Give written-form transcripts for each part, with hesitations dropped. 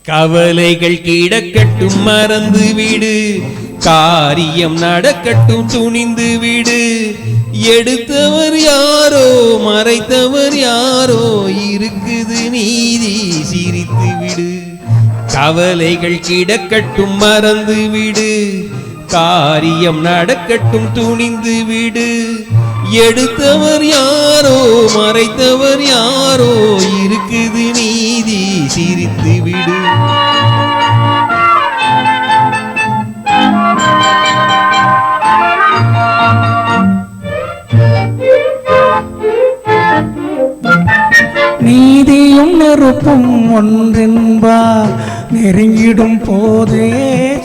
கவலைகள் கிடக்கட்டும் மறந்து விடு, காரியம் நடக்கட்டும் துணிந்து விடு. எடுத்தவர் யாரோ மறைத்தவர் யாரோ, இருக்குது நீதி சிரித்து விடு. கவலைகள் கிடக்கட்டும் மறந்து விடு, காரியம் நடக்கட்டும் துணிந்து விடு. எடுத்தவர் யாரோ மறைத்தவர் யாரோ, இருக்குது நீதி சிரித்து விடு. நீதியும் நெருப்பும் ஒன்றென்பார், நெருங்கிடும் போதே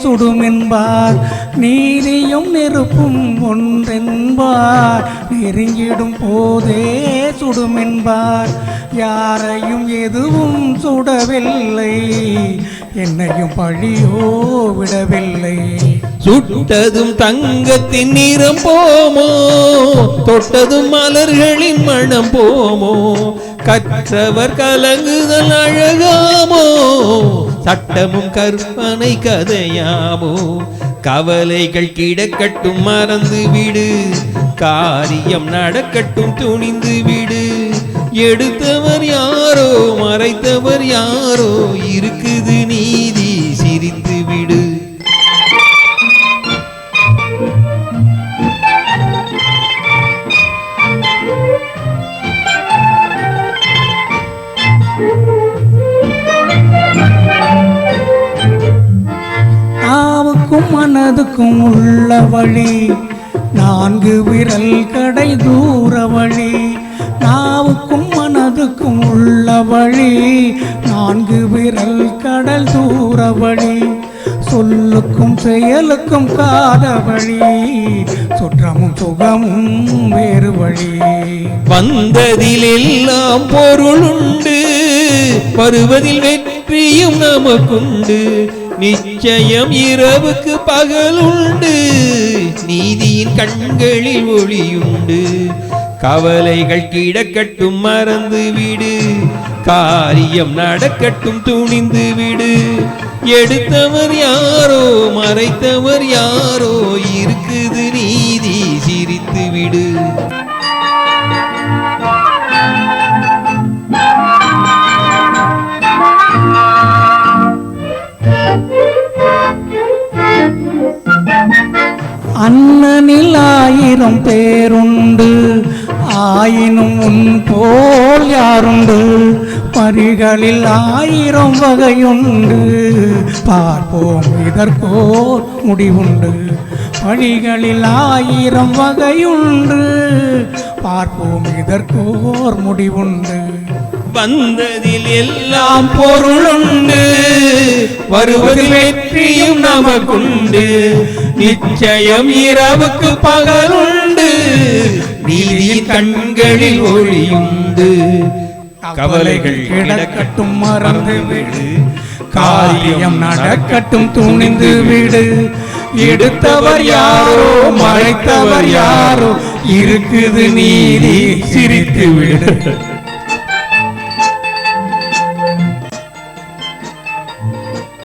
சுடுமென்பார். நீதியும் நெருப்பும் ஒன்றென்பார், நெருங்கிடும் போதே சுடுமென்பார். யாரையும் எதுவும் சுடவில்லை, என்னையும் பழியோ விடவில்லை. சுட்டதும் தங்கத்தின் நிறம் போமோ, தொட்டதும் மலர்களின் மனம் போமோ. கற்றவர் கலங்குதல் அழகாமோ, சட்டமும் கற்பனை கதையாமோ. கவலைகள் கிடக்கட்டும் மறந்து விடு, காரியம் நடக்கட்டும் துணிந்து விடு. எடுத்தவர் யாரோ மறைத்தவர் யாரோ, இருக்குது நீதி சிரித்து விடு. நாவுக்கும் மனதுக்கும் உள்ள வழி, 4 விரல் கடை தூர வழி. நாவுக்கும் மனதுக்கும் உள்ள வழி, 4 விரல் கடல் தூர வழி. சொல்லுக்கும் செயலுக்கும் காத வழி, சுற்றமும் சுகமும் வேறு வழி. வந்ததில் எல்லாம் பொருளுண்டு, வருவதில் வெற்றியும் நமக்குண்டு. நிச்சயம் இரவுக்கு பகலுண்டு, நீதியின் கண்களில் ஒளியுண்டு. கவலைகள் கிடக்கட்டும் மறந்து விடு, காரியம் நடக்கட்டும் துணிந்து விடு. எடுத்தவர் யாரோ மறைத்தவர் யாரோ, இருக்குது நீதி சிரித்து விடு. அண்ணனில் 1000 பேருண்டு, ஆயினும் உன் போல் யாருண்டு. பரிகளில் 1000 வகையுண்டு, பார்ப்போம் இதற்கோர் முடிவுண்டு. பழிகளில் 1000 வகையுண்டு, பார்ப்போம் இதற்கோர் முடிவுண்டு. வந்ததில் எல்லாம் பொருளுண்டு, வருவதில் வெற்றியும் நமக்குண்டு. நிச்சயம் இரவுக்கு பகலுண்டு, நீதியின் கண்களில் ஒளியுண்டு. கவலைகள் கிடக்கட்டும் மறந்து விடு, காரியம் நடக்கட்டும் துணிந்து விடு. எடுத்தவர் யாரோ மறைத்தவர் யாரோ, இருக்குது நீதி சிரித்து விடு.